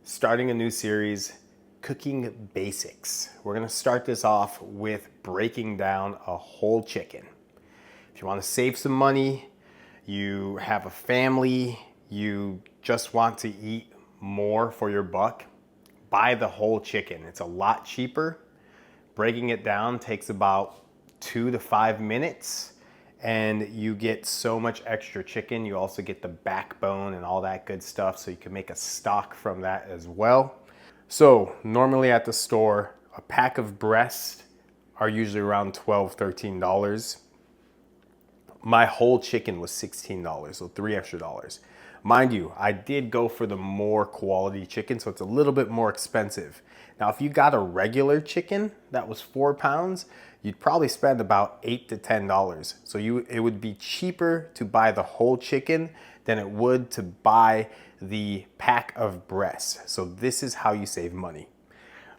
starting a new series, Cooking Basics. We're gonna start this off with breaking down a whole chicken. If you wanna save some money, you have a family, you just want to eat more for your buck, buy the whole chicken. It's a lot cheaper. Breaking it down takes about 2 to 5 minutes. And you get so much extra chicken. You also get the backbone and all that good stuff, so you can make a stock from that as well. So normally at the store, a pack of breasts are usually around $12, $13. My whole chicken was $16, so $3 extra. Mind you, I did go for the more quality chicken, so it's a little bit more expensive. Now, if you got a regular chicken that was 4 pounds, you'd probably spend about $8 to $10. So it would be cheaper to buy the whole chicken than it would to buy the pack of breasts. So this is how you save money.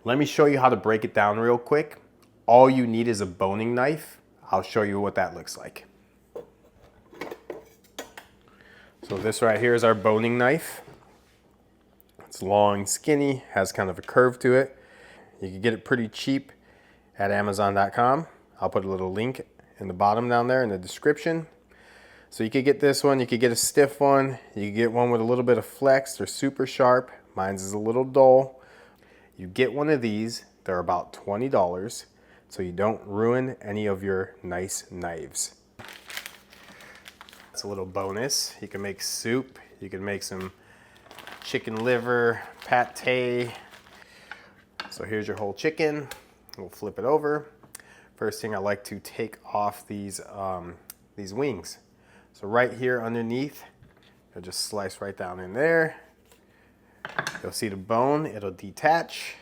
Let me show you how to break it down real quick. All you need is a boning knife. I'll show you what that looks like. So this right here is our boning knife. It's long, skinny, has kind of a curve to it. You can get it pretty cheap at Amazon.com. I'll put a little link in the bottom down there in the description. So you could get this one, you could get a stiff one, you could get one with a little bit of flex. They're super sharp. Mine's is a little dull. You get one of these, they're about $20, so you don't ruin any of your nice knives. That's a little bonus. You can make soup, you can make some chicken liver, pate. So here's your whole chicken. We'll flip it over. First thing, I like to take off these wings. So right here underneath, you'll just slice right down in there. You'll see the bone, it'll detach.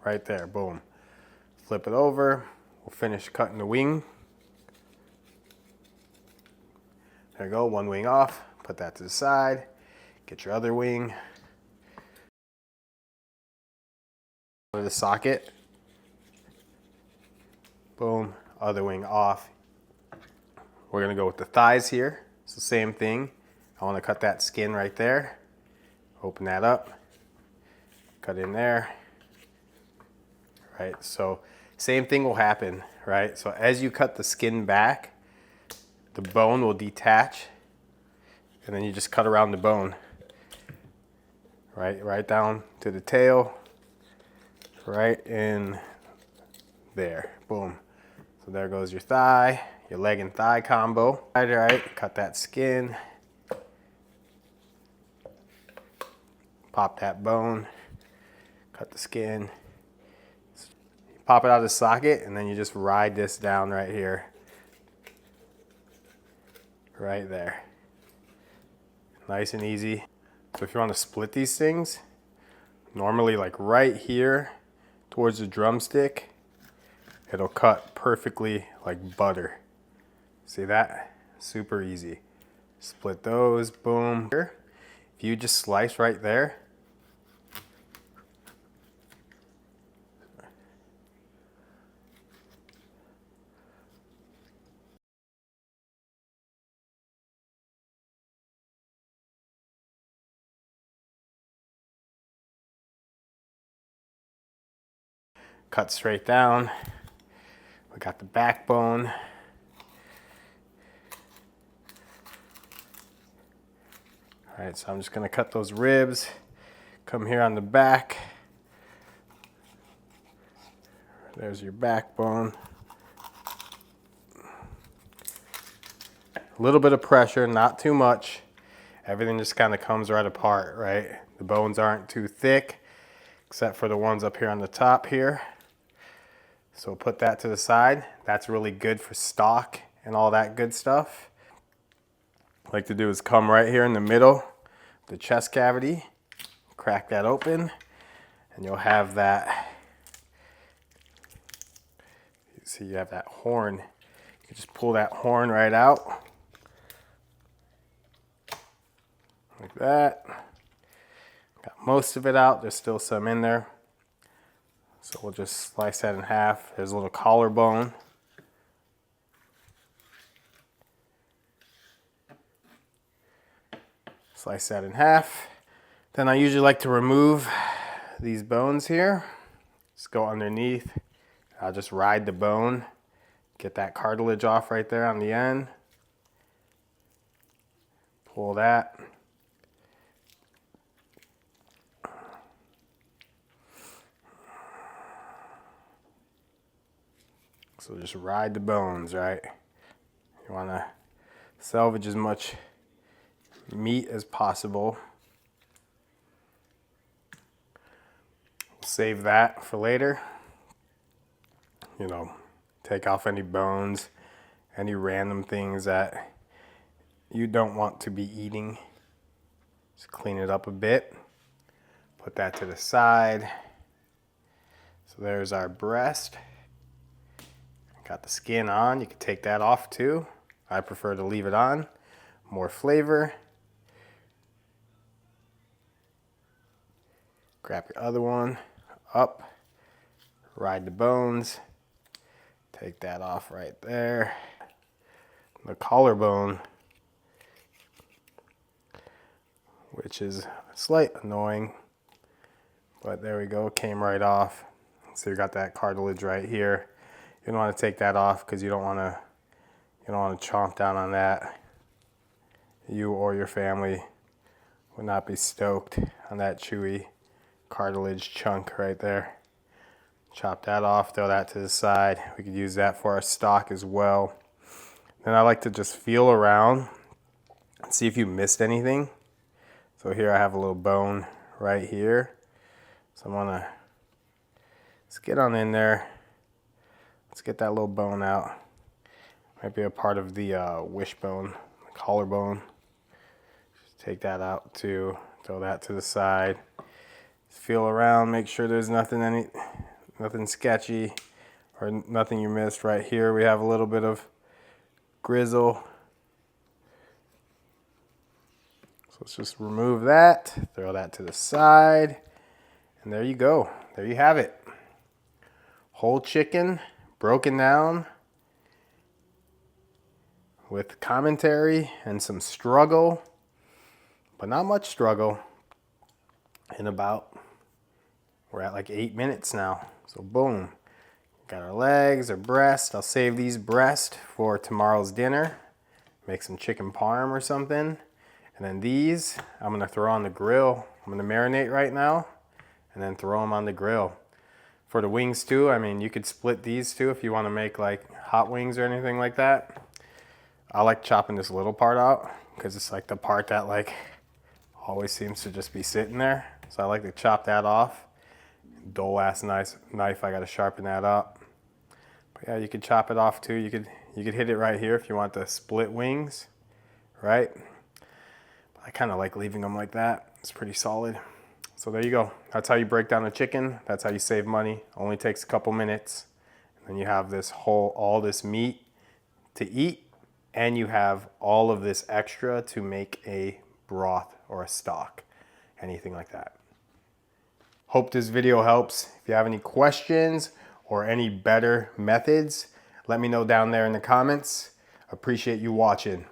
Right there, boom. Flip it over, we'll finish cutting the wing. There you go, one wing off, put that to the side. Get your other wing. To the socket. Boom, other wing off. We're gonna go with the thighs here. It's the same thing. I wanna cut that skin right there. Open that up, cut in there. Right, so same thing will happen, right? So as you cut the skin back, the bone will detach, and then you just cut around the bone. Right down to the tail, right in there, boom. So there goes your thigh, your leg and thigh combo. All right, cut that skin, pop that bone, cut the skin, pop it out of the socket, and then you just ride this down right here. Right there. Nice and easy. So if you want to split these things, normally like right here towards the drumstick, it'll cut perfectly like butter. See that? Super easy. Split those, boom. If you just slice right there, cut straight down. We got the backbone. All right, so I'm just gonna cut those ribs. Come here on the back. There's your backbone. A little bit of pressure, not too much. Everything just kind of comes right apart, right? The bones aren't too thick, except for the ones up here on the top here. So put that to the side. That's really good for stock and all that good stuff. What I like to do is come right here in the middle, the chest cavity, crack that open, and you'll have that. You see, you have that horn. You can just pull that horn right out. Like that. Got most of it out. There's still some in there. So we'll just slice that in half. There's a little collarbone. Slice that in half. Then I usually like to remove these bones here. Just go underneath. I'll just ride the bone. Get that cartilage off right there on the end. Pull that. So just ride the bones, right? You want to salvage as much meat as possible. Save that for later. You know, take off any bones, any random things that you don't want to be eating. Just clean it up a bit. Put that to the side. So there's our breast. Got the skin on. You can take that off too. I prefer to leave it on. More flavor. Grab your other one. Up. Ride the bones. Take that off right there. The collarbone, which is slight annoying, but there we go, came right off. So you got that cartilage right here. You don't want to take that off because you don't want to chomp down on that. You or your family would not be stoked on that chewy cartilage chunk right there. Chop that off, throw that to the side. We could use that for our stock as well. Then I like to just feel around and see if you missed anything. So here I have a little bone right here. So I'm gonna, let's get on in there. Let's get that little bone out. Might be a part of the wishbone, the collarbone. Just take that out too. Throw that to the side. Just feel around, make sure there's nothing sketchy or nothing you missed. Right here we have a little bit of grizzle. So let's just remove that, throw that to the side, and there you go. There you have it. Whole chicken, broken down with commentary and some struggle, but not much struggle. In about, we're at like 8 minutes now. So boom, got our legs, our breast. I'll save these breast for tomorrow's dinner. Make some chicken parm or something. And then these, I'm gonna throw on the grill. I'm gonna marinate right now and then throw them on the grill. For the wings too, I mean, you could split these too if you wanna make like hot wings or anything like that. I like chopping this little part out because it's like the part that like always seems to just be sitting there. So I like to chop that off. Dull ass nice knife, I gotta sharpen that up. But yeah, you could chop it off too. You could hit it right here if you want the split wings, right? But I kind of like leaving them like that. It's pretty solid. So there you go. That's how you break down a chicken. That's how you save money. Only takes a couple minutes. And then you have this all this meat to eat, and you have all of this extra to make a broth or a stock, anything like that. Hope this video helps. If you have any questions or any better methods, let me know down there in the comments. Appreciate you watching.